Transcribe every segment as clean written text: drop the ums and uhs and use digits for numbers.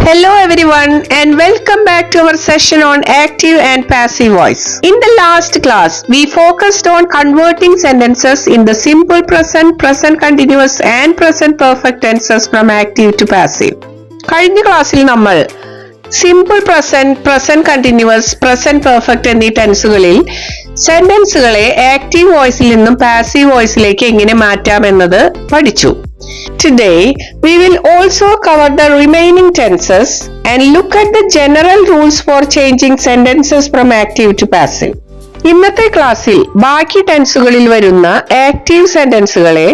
Hello everyone and welcome back to our session on active and passive voice. In the last class, we focused on converting sentences in the simple present, present continuous and present perfect tenses from active to passive. കഴിഞ്ഞ ക്ലാസ്സിൽ നമ്മൾ simple present, present continuous, present perfect എന്നീ ടെൻസുകളിൽ സെന്റൻസുകളെ active വോയിസിൽ നിന്നും passive വോയിസിലേക്ക് എങ്ങനെ മാറ്റാമെന്നത് പഠിച്ചു. Today, we will also cover the remaining tenses and look at the general rules for changing sentences from active to passive. ഇന്നത്തെ ക്ലാസ്സിൽ ബാക്കി ടെൻസുകളിൽ വരുന്ന ആക്റ്റീവ് സെന്റൻസുകളെ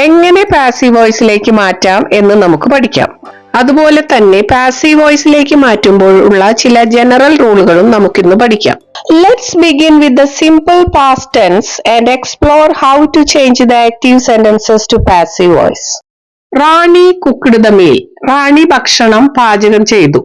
എങ്ങനെ പാസീവ് വോയിസിലേക്ക് മാറ്റാം എന്ന് നമുക്ക് പഠിക്കാം. അതുപോലെ തന്നെ പാസീവ് വോയിസിലേക്ക് മാറ്റുമ്പോൾ ഉള്ള ചില ജനറൽ റൂളുകളും നമുക്കിന്ന് പഠിക്കാം. Let's begin with the simple past tense and explore how to change the active sentences to passive voice. Rani cooked the meal. Rani ഭക്ഷണം പാചകം ചെയ്തു.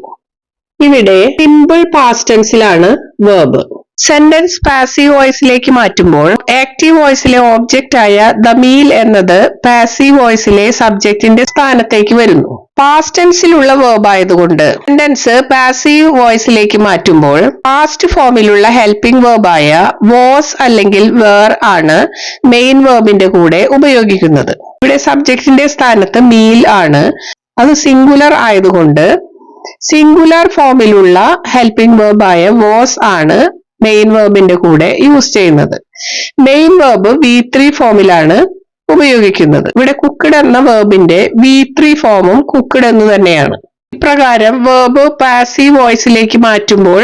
ഇവിടെ സിമ്പിൾ പാസ്റ്റ് ടെൻസിലാണ് വെർബ്. സെന്റൻസ് പാസീവ് വോയിസിലേക്ക് മാറ്റുമ്പോൾ ആക്റ്റീവ് വോയിസിലെ ഓബ്ജക്റ്റ് ആയ ദ മീൽ എന്നത് പാസീവ് വോയിസിലെ സബ്ജക്റ്റിന്റെ സ്ഥാനത്തേക്ക് വരുന്നു. പാസ്റ്റ് ടെൻസിലുള്ള വെർബ് ആയതുകൊണ്ട് സെന്റൻസ് പാസീവ് വോയിസിലേക്ക് മാറ്റുമ്പോൾ പാസ്റ്റ് ഫോമിലുള്ള ഹെൽപ്പിംഗ് വെർബായ വാസ് അല്ലെങ്കിൽ വേർ ആണ് മെയിൻ വെർബിന്റെ കൂടെ ഉപയോഗിക്കുന്നത്. ഇവിടെ സബ്ജക്റ്റിന്റെ സ്ഥാനത്ത് മീൽ ആണ്. അത് സിംഗുലർ ആയതുകൊണ്ട് സിംഗുലർ ഫോമിലുള്ള ഹെൽപ്പിംഗ് വെർബായ വാസ് ആണ് മെയിൻ വെർബിന്റെ കൂടെ യൂസ് ചെയ്യുന്നത്. മെയിൻ വെർബ് V3 ഫോമിലാണ് ഉപയോഗിക്കുന്നത്. ഇവിടെ കുക്ക്ഡ് എന്ന വെർബിന്റെ V3 ഫോമും കുക്ക്ഡ് എന്ന് തന്നെയാണ്. ഇപ്രകാരം വെർബ് പാസീവ് വോയിസിലേക്ക് മാറ്റുമ്പോൾ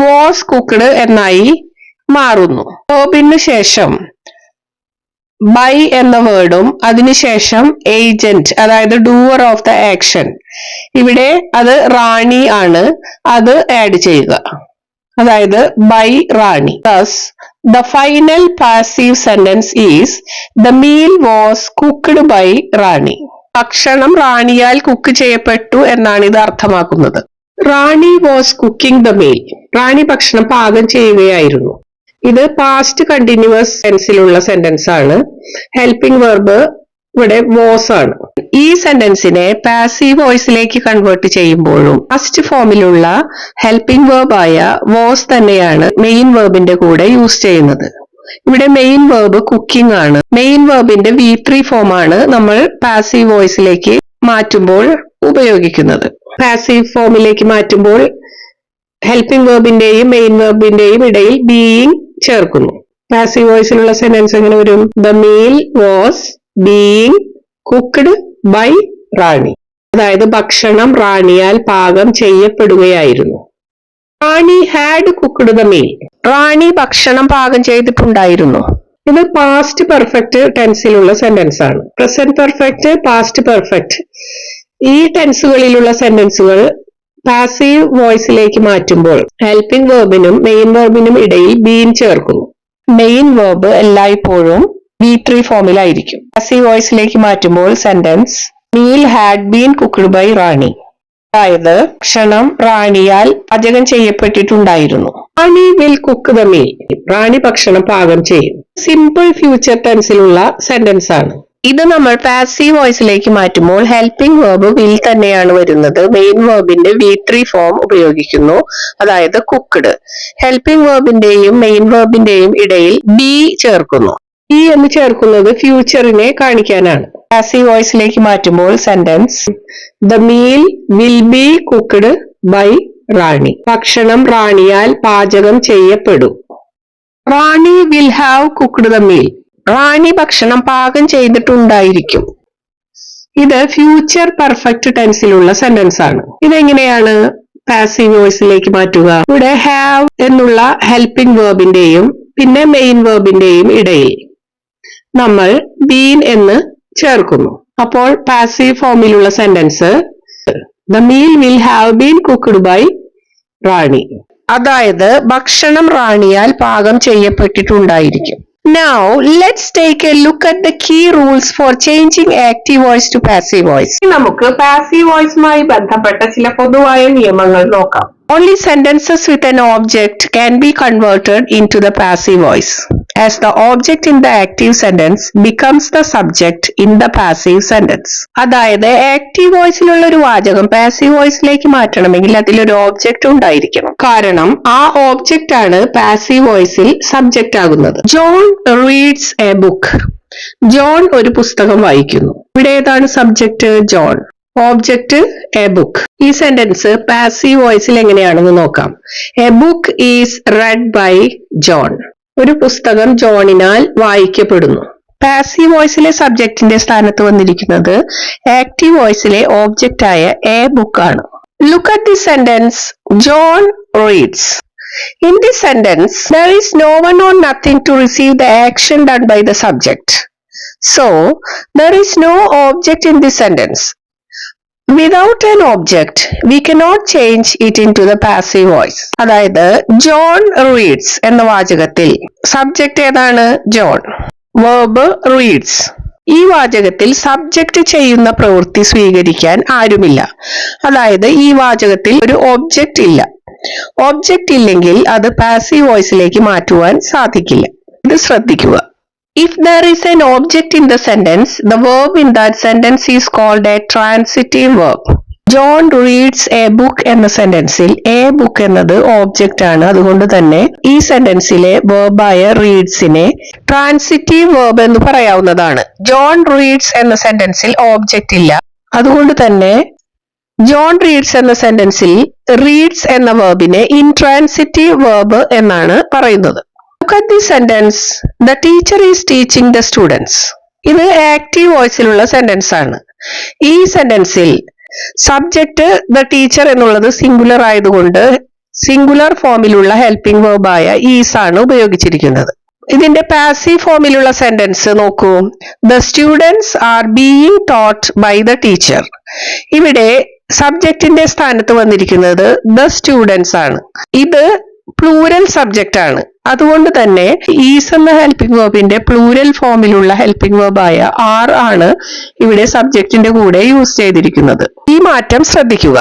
വാസ് കുക്ക്ഡ് എന്നായി മാറുന്നു. വെർബിന് ശേഷം ബൈ എന്ന വേർഡും അതിനുശേഷം ഏജന്റ് അതായത് ഡൂവർ ഓഫ് ദ ആക്ഷൻ, ഇവിടെ അത് റാണി ആണ്, അത് ആഡ് ചെയ്യുക. അതായത് by Rani. Thus, the final passive sentence is the meal was cooked by റാണി. ഭക്ഷണം റാണിയാൽ കുക്ക് ചെയ്യപ്പെട്ടു എന്നാണ് ഇത് അർത്ഥമാക്കുന്നത്. റാണി was cooking the meal. Rani ഭക്ഷണം പാകം ചെയ്യുകയായിരുന്നു. ഇത് പാസ്റ്റ് കണ്ടിന്യൂസ് ടെൻസിലുള്ള സെന്റൻസ് ആണ്. ഹെൽപ്പിംഗ് വെർബ് ഇവിടെ വാസ് ആണ്. ഈ സെന്റൻസിനെ പാസീവ് വോയിസിലേക്ക് കൺവേർട്ട് ചെയ്യുമ്പോഴും പാസ്റ്റ് ഫോമിലുള്ള ഹെൽപ്പിംഗ് വെർബായ വാസ് തന്നെയാണ് മെയിൻ വെർബിന്റെ കൂടെ യൂസ് ചെയ്യുന്നത്. ഇവിടെ മെയിൻ വെർബ് കുക്കിംഗ് ആണ്. മെയിൻ വെർബിന്റെ V3 ഫോം ആണ് നമ്മൾ പാസീവ് വോയിസിലേക്ക് മാറ്റുമ്പോൾ ഉപയോഗിക്കുന്നത്. പാസീവ് ഫോമിലേക്ക് മാറ്റുമ്പോൾ ഹെൽപ്പിംഗ് വെർബിന്റെയും മെയിൻ വെർബിന്റെയും ഇടയിൽ ബീയിങ് ചേർക്കുന്നു. പാസീവ് വോയിസിലുള്ള സെന്റൻസ് എങ്ങനെ വരും? The meal was being cooked by Rani. അതായത് ഭക്ഷണം റാണിയാൽ പാകം ചെയ്യപ്പെടുകയായിരുന്നു. Rani had cooked the meal. Rani ഭക്ഷണം പാകം ചെയ്തിട്ടുണ്ടായിരുന്നു. ഇത് പാസ്റ്റ് പെർഫെക്റ്റ് ടെൻസിലുള്ള സെന്റൻസ് ആണ്. പ്രസന്റ് പെർഫെക്റ്റ്, പാസ്റ്റ് പെർഫെക്റ്റ് ഈ ടെൻസുകളിലുള്ള സെന്റൻസുകൾ പാസീവ് വോയിസിലേക്ക് മാറ്റുമ്പോൾ ഹെൽപ്പിംഗ് വെർബിനും മെയിൻ വെർബിനും ഇടയിൽ ബീൻ ചേർക്കുന്നു. മെയിൻ വെർബ് എല്ലായ്പ്പോഴും V3 ഫോമിലായിരിക്കും. പാസീവ് വോയിസിലേക്ക് മാറ്റുമ്പോൾ sentence meal had been cooked by Rani. അതായത് ഭക്ഷണം റാണിയാൽ പാചകം ചെയ്യപ്പെട്ടിട്ടുണ്ടായിരുന്നു. Rani will cook the meal. Rani ഭക്ഷണം പാകം ചെയ്യും. സിമ്പിൾ ഫ്യൂച്ചർ ടെൻസിലുള്ള സെന്റൻസ് ആണ്. ഇത് നമ്മൾ പാസീവ് വോയിസിലേക്ക് മാറ്റുമ്പോൾ ഹെൽപ്പിംഗ് വെർബ് വിൽ തന്നെയാണ് വരുന്നത്. മെയിൻ വെർബിന്റെ V3 ഫോം ഉപയോഗിക്കുന്നു, അതായത് കുക്ക്ഡ്. ഹെൽപ്പിംഗ് വെർബിന്റെയും മെയിൻ വെർബിന്റെയും ഇടയിൽ ബി ചേർക്കുന്നു. ഈ എന്ന് ചേർക്കുന്നത് ഫ്യൂച്ചറിനെ കാണിക്കാനാണ്. പാസീവ് വോയിസിലേക്ക് മാറ്റുമ്പോൾ sentence the meal will be cooked by Rani. ഭക്ഷണം റാണിയാൽ പാചകം ചെയ്യപ്പെടും. Rani will have cooked the meal. Rani ഭക്ഷണം പാകം ചെയ്തിട്ടുണ്ടായിരിക്കും. ഇത് ഫ്യൂച്ചർ പെർഫെക്റ്റ് ടെൻസിലുള്ള സെന്റൻസ് ആണ്. ഇതെങ്ങനെയാണ് പാസീവ് വോയിസിലേക്ക് മാറ്റുക? ഇവിടെ ഹാവ് എന്നുള്ള ഹെൽപ്പിംഗ് വെർബിന്റെയും പിന്നെ മെയിൻ വെർബിന്റെയും ഇടയിൽ നമ്മൾ ബീൻ എന്ന് ചേർക്കുന്നു. അപ്പോൾ പാസീവ് ഫോമിലുള്ള sentence the meal will have been cooked by Rani. അതായത് ഭക്ഷണം റാണിയാൽ പാകം ചെയ്യപ്പെട്ടിട്ടുണ്ടായിരിക്കും. Now, let's take a look at the key rules for changing active voice to passive voice. നമുക്ക് പാസീവ് വോയിസുമായി ബന്ധപ്പെട്ട ചില പൊതുവായ നിയമങ്ങൾ നോക്കാം. Only sentences with an object can be converted into the passive voice. as the object in the active sentence becomes the subject in the passive sentence. അതായത് active വോയിസിലുള്ള ഒരു വാചകം passive വോയിസിലേക്ക് മാറ്റണമെങ്കിൽ അതിലൊരു ഓബ്ജക്റ്റ് ഉണ്ടായിരിക്കണം. കാരണം ആ ഓബ്ജക്റ്റ് ആണ് പാസീവ് വോയിസിൽ സബ്ജക്റ്റ് ആകുന്നത്. John reads a book. John ഒരു പുസ്തകം വായിക്കുന്നു. ഇവിടെ ഏതാണ് subject? John. Object a book. ഈ സെന്റൻസ് പാസീവ് വോയിസിൽ എങ്ങനെയാണെന്ന് നോക്കാം. A book is read by John. ഒരു പുസ്തകം ജോണിനാൽ വായിക്കപ്പെടുന്നു. പാസീവ് വോയിസിലെ സബ്ജക്റ്റിന്റെ സ്ഥാനത്ത് വന്നിരിക്കുന്നത് ആക്റ്റീവ് വോയിസിലെ ഓബ്ജക്റ്റ് ആയ എ ബുക്ക് ആണ്. Look at the sentence John reads. In this sentence, there is no one or nothing to receive the action done by the subject. So, there is no object in this sentence. Without an object, we cannot change it into the passive voice. അതായത് John reads എന്ന വാചകത്തിൽ subject ഏതാണ്? John. Verb reads. ഈ വാചകത്തിൽ subject ചെയ്യുന്ന പ്രവൃത്തി സ്വീകരിക്കാൻ ആരുമില്ല. അതായത് ഈ വാചകത്തിൽ ഒരു ഒബ്ജക്റ്റ് ഇല്ല. ഒബ്ജക്റ്റ് ഇല്ലെങ്കിൽ അത് പാസീവ് വോയിസിലേക്ക് മാറ്റുവാൻ സാധിക്കില്ല. ഇത് ശ്രദ്ധിക്കുക. If there is an object in the sentence, the verb in that sentence is called a transitive verb. John reads a book എന്ന സെന്റൻസിൽ എ ബുക്ക് എന്നത് ഓബ്ജക്റ്റ് ആണ്. അതുകൊണ്ട് തന്നെ ഈ സെന്റൻസിലെ വെർബായ റീഡ്സിനെ ട്രാൻസിറ്റീവ് വെർബ് എന്ന് പറയാവുന്നതാണ്. ജോൺ റീഡ്സ് എന്ന സെന്റൻസിൽ ഓബ്ജക്റ്റ് ഇല്ല. അതുകൊണ്ട് തന്നെ ജോൺ റീഡ്സ് എന്ന സെന്റൻസിൽ റീഡ്സ് എന്ന വെർബിനെ ഇൻട്രാൻസിറ്റീവ് വെർബ് എന്നാണ് പറയുന്നത്. Look at this sentence. The teacher is teaching the students. ഇത് ആക്റ്റീവ് വോയിസിലുള്ള സെന്റൻസ് ആണ്. ഈ സെന്റൻസിൽ സബ്ജക്റ്റ് ദ ടീച്ചർ എന്നുള്ളത് സിംഗുലർ ആയതുകൊണ്ട് സിംഗുലർ ഫോമിലുള്ള ഹെൽപ്പിംഗ് വെർബായ ഈസ് ആണ് ഉപയോഗിച്ചിരിക്കുന്നത്. ഇതിന്റെ പാസീവ് ഫോമിലുള്ള സെന്റൻസ് നോക്കൂ. The students are being taught by the teacher. ഇവിടെ സബ്ജക്റ്റിന്റെ സ്ഥാനത്ത് വന്നിരിക്കുന്നത് ദ സ്റ്റുഡൻസ് ആണ്. ഇത് പ്ലൂരൽ സബ്ജക്റ്റ് ആണ്. അതുകൊണ്ട് തന്നെ ഈസ് എന്ന ഹെൽപ്പിംഗ് വെർബിന്റെ പ്ലൂരൽ ഫോമിലുള്ള ഹെൽപ്പിംഗ് വെർബായ ആർ ആണ് ഇവിടെ സബ്ജക്റ്റിന്റെ കൂടെ യൂസ് ചെയ്തിരിക്കുന്നത്. ഈ മാറ്റം ശ്രദ്ധിക്കുക.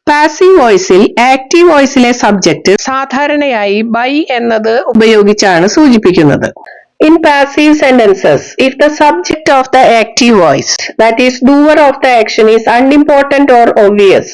പാസീവ് വോയിസിൽ ആക്റ്റീവ് വോയിസിലെ സബ്ജക്റ്റ് സാധാരണയായി ബൈ എന്നത് ഉപയോഗിച്ചാണ് സൂചിപ്പിക്കുന്നത്. In passive sentences, if the subject of the active voice, that is doer of the action, is unimportant or obvious,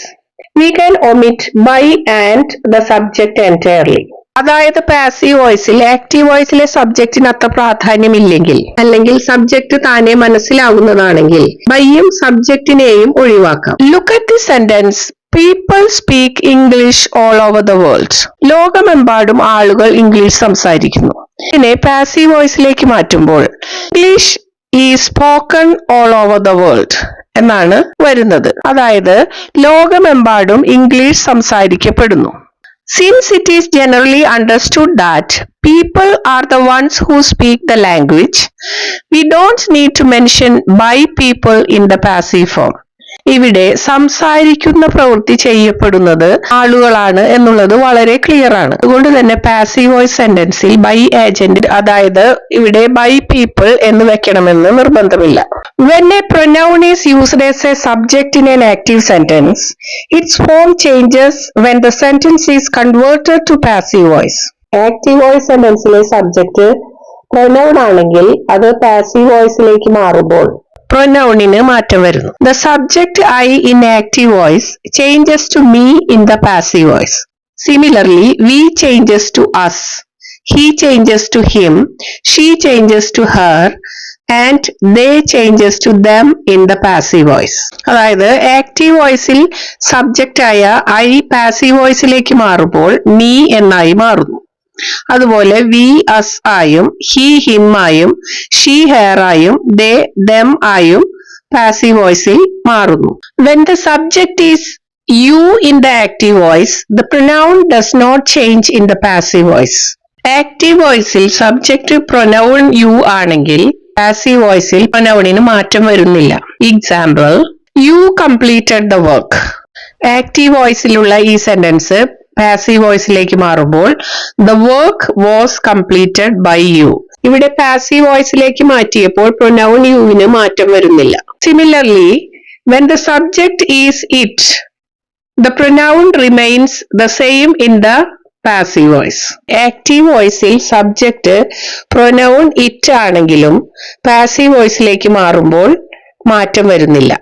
we can omit by and the subject entirely. അതായത് passive വോയിസിൽ active വോയിസിലെ സബ്ജക്റ്റിന് അത്ര പ്രാധാന്യമില്ലെങ്കിൽ അല്ലെങ്കിൽ subject താനെ മനസ്സിലാവുന്നതാണെങ്കിൽ ബൈയും സബ്ജക്റ്റിനെയും ഒഴിവാക്കാം. Look at the sentence people speak English all over the world. ലോകമെമ്പാടും ആളുകൾ English സംസാരിക്കുന്നു. ഇതിനെ passive വോയിസിലേക്ക് മാറ്റുമ്പോൾ English is spoken all over the world എന്നാണ് വരുന്നത്. അതായത് ലോകമെമ്പാടും English സംസാരിക്കപ്പെടുന്നു. Since it is generally understood that people are the ones who speak the language, we don't need to mention by people in the passive form. ഇവിടെ സംസാരിക്കുന്ന പ്രവൃത്തി ചെയ്യപ്പെടുന്നത് ആളുകളാണ് എന്നുള്ളത് വളരെ ക്ലിയർ ആണ്. അതുകൊണ്ട് തന്നെ പാസീവ് വോയിസ് സെന്റൻസിൽ ബൈ ഏജന്റ് അതായത് ഇവിടെ ബൈ പീപ്പിൾ എന്ന് വെക്കണമെന്ന് നിർബന്ധമില്ല. When a pronoun is used as a subject in an active sentence, its form changes when the sentence is converted to passive voice. Active voice സെന്റൻസിലെ subject pronoun ആണെങ്കിൽ അത് passive വോയിസിലേക്ക് മാറുമ്പോൾ പ്രൊനൗണിന് മാറ്റം വരുന്നു. The subject I in active voice changes to me in the passive voice. Similarly, we changes to us, he changes to him, she changes to her, and they changes to them in the passive voice. അതായത് active വോയിസിൽ subject ആയ I passive വോയിസിലേക്ക് മാറുമ്പോൾ നീ എന്നായി മാറുന്നു. അതുപോലെ V us ആയും ഹി ഹിം ആയും ഷീ ഹെയർ ആയും ദേ ദം ആയും പാസീവ് വോയിസിൽ മാറുന്നു. When the subject is you in the active voice, the pronoun does not change in the passive voice. Active വോയിസിൽ സബ്ജക്റ്റ് പ്രൊനൗൺ യു ആണെങ്കിൽ പാസീവ് വോയിസിൽ പ്രൊനൗണിന് മാറ്റം വരുന്നില്ല. Example, you completed the work. Active വോയിസിലുള്ള ഈ സെന്റൻസ് പാസീവ് വോയിസിലേക്ക് മാറുമ്പോൾ the work was completed by you. ഇവിടെ പാസീവ് വോയിസിലേക്ക് മാറ്റിയപ്പോൾ പ്രൊനൗൺ യുവിന് മാറ്റം വരുന്നില്ല. Similarly, when the subject is it, the pronoun remains the same in the passive voice. Active വോയിസിൽ സബ്ജക്റ്റ് പ്രൊനൗൺ ഇറ്റ് ആണെങ്കിലും പാസീവ് വോയിസിലേക്ക് മാറുമ്പോൾ മാറ്റം വരുന്നില്ല.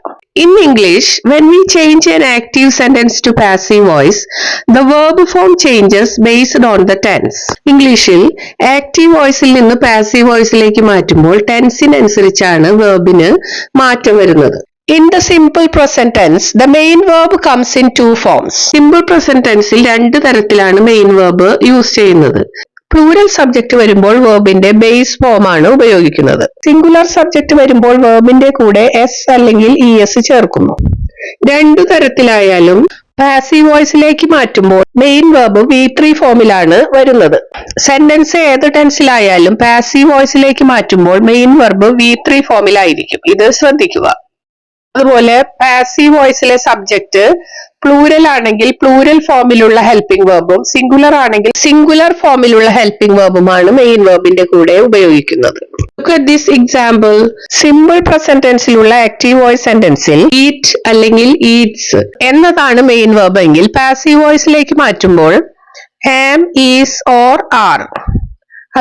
In English, when we change an active sentence to passive voice, the verb form changes based on the tense. ഇംഗ്ലീഷിൽ active വോയിസിൽ നിന്ന് passive വോയിസിലേക്ക് മാറ്റുമ്പോൾ ടെൻസിനനുസരിച്ചാണ് വെർബിന് മാറ്റം വരുന്നത്. In the simple present tense, the main verb comes in two forms. Simple present tenseൽ രണ്ട് തരത്തിലാണ് main verb use ചെയ്യുന്നത്. Plural subject വരുമ്പോൾ വെർബിന്റെ ബേസ് ഫോം ആണ് ഉപയോഗിക്കുന്നത്. സിംഗുലർ സബ്ജക്ട് വരുമ്പോൾ വെർബിന്റെ കൂടെ എസ് അല്ലെങ്കിൽ ഇഎസ് ചേർക്കുന്നു. രണ്ടു തരത്തിലായാലും പാസീവ് വോയിസിലേക്ക് മാറ്റുമ്പോൾ മെയിൻ വെർബ് V3 ഫോമിലാണ് വരുന്നത്. സെന്റൻസ് ഏത് ടെൻസിലായാലും പാസീവ് വോയിസിലേക്ക് മാറ്റുമ്പോൾ മെയിൻ വെർബ് V3 ഫോമിലായിരിക്കും. ഇത് ശ്രദ്ധിക്കുക. അതുപോലെ പാസീവ് വോയിസിലെ സബ്ജക്ട് പ്ലൂരൽ ആണെങ്കിൽ പ്ലൂരൽ ഫോമിലുള്ള ഹെൽപ്പിംഗ് വെർബും സിംഗുലർ ആണെങ്കിൽ സിംഗുലർ ഫോമിലുള്ള ഹെൽപ്പിംഗ് വെർബുമാണ് മെയിൻ വെർബിന്റെ കൂടെ ഉപയോഗിക്കുന്നത്. Look at this example. Simple present ടെൻസിലുള്ള ആക്റ്റീവ് വോയിസ് സെന്റൻസിൽ ഈറ്റ് അല്ലെങ്കിൽ ഈറ്റ്സ് എന്നതാണ് മെയിൻ വെർബ് എങ്കിൽ പാസീവ് വോയിസിലേക്ക് മാറ്റുമ്പോൾ ആം, ഈസ് ഓർ ആർ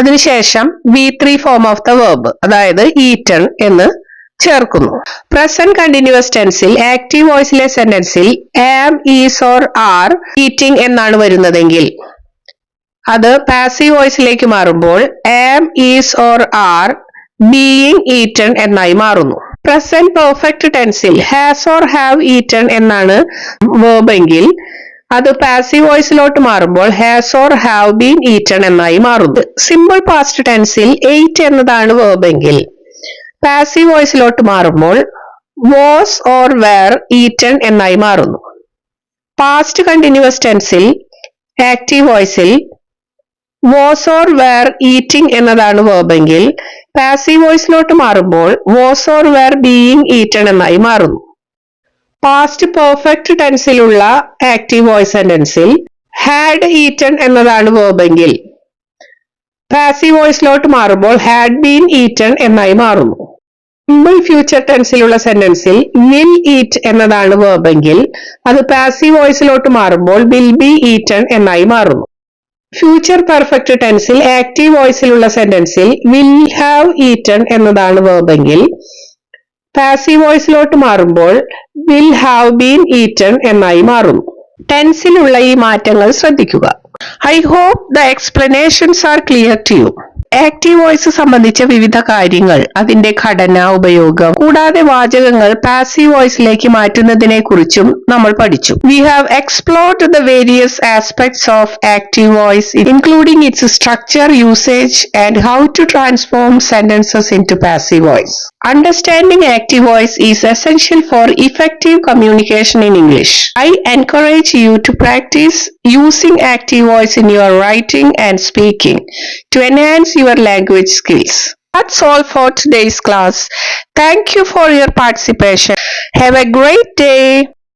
അതിനുശേഷം V3 form of the verb അതായത് ഈറ്റൺ എന്ന് ചേർക്കുന്നു. പ്രസന്റ് കണ്ടിന്യൂസ് ടെൻസിൽ ആക്റ്റീവ് വോയിസിലെ സെന്റൻസിൽ am, is or are eating എന്നാണ് വരുന്നതെങ്കിൽ അത് പാസീവ് വോയിസിലേക്ക് മാറുമ്പോൾ am, is or are being eaten എന്നായി മാറുന്നു. പ്രസന്റ് പെർഫെക്റ്റ് ടെൻസിൽ ഹാസ് ഓർ ഹാവ് ഈറ്റൺ എന്നാണ് വെർബ് എങ്കിൽ അത് പാസീവ് വോയിസിലോട്ട് മാറുമ്പോൾ has or have been eaten എന്നായി മാറുന്നു. സിമ്പിൾ പാസ്റ്റ് ടെൻസിൽ എയ്റ്റ് എന്നതാണ് വെർബ് എങ്കിൽ പാസീവ് വോയിസിലോട്ട് മാറുമ്പോൾ വാസ് ഓർ വെർ ഈറ്റൺ എന്നായി മാറുന്നു. പാസ്റ്റ് കണ്ടിന്യൂസ് ടെൻസിൽ ആക്റ്റീവ് വോയിസിൽ വാസ് ഓർ വെർ ഈറ്റിംഗ് എന്നതാണ് വെർബ് എങ്കിൽ പാസീവ് വോയിസിലോട്ട് മാറുമ്പോൾ was or were being eaten എന്നായി മാറുന്നു. പാസ്റ്റ് പെർഫെക്റ്റ് ടെൻസിലുള്ള ആക്റ്റീവ് വോയിസ് സെന്റൻസിൽ ഹാഡ് ഈറ്റൺ എന്നതാണ് വെർബ് എങ്കിൽ പാസീവ് വോയിസിലോട്ട് മാറുമ്പോൾ ഹാഡ് ബീൻ ഈറ്റൺ എന്നായി മാറുന്നു. സിമ്പിൾ ഫ്യൂച്ചർ ടെൻസിലുള്ള സെന്റൻസിൽ വിൽ ഈറ്റ് എന്നതാണ് വെർബ് എങ്കിൽ അത് പാസീവ് വോയിസിലോട്ട് മാറുമ്പോൾ വിൽ ബി ഈറ്റൺ എന്നായി മാറുന്നു. ഫ്യൂച്ചർ പെർഫെക്റ്റ് ടെൻസിൽ ആക്റ്റീവ് വോയിസിലുള്ള സെന്റൻസിൽ വിൽ ഹാവ് ഈറ്റൺ എന്നതാണ് വെർബ് എങ്കിൽ പാസീവ് വോയിസിലോട്ട് മാറുമ്പോൾ വിൽ ഹാവ് ബീൻ ഈറ്റൺ എന്നായി മാറുന്നു. ടെൻസിലുള്ള ഈ മാറ്റങ്ങൾ ശ്രദ്ധിക്കുക. I hope the explanations are clear to you. Active voice സംബന്ധിച്ച വിവിധ കാര്യങ്ങൾ, അതിന്റെ ഘടന, ഉപയോഗം, കൂടാതെ വാചകങ്ങൾ പാസീവ് വോയിസിലേക്ക് മാറ്റുന്നതിനെ കുറിച്ചും നമ്മൾ പഠിച്ചു. We have explored the various aspects of active voice, including its structure, usage, and how to transform sentences into passive voice. Understanding active voice is essential for effective communication in English. I encourage you to practice using active voice in your writing and speaking to enhance your language skills. That's all for today's class. Thank you for your participation. Have a great day.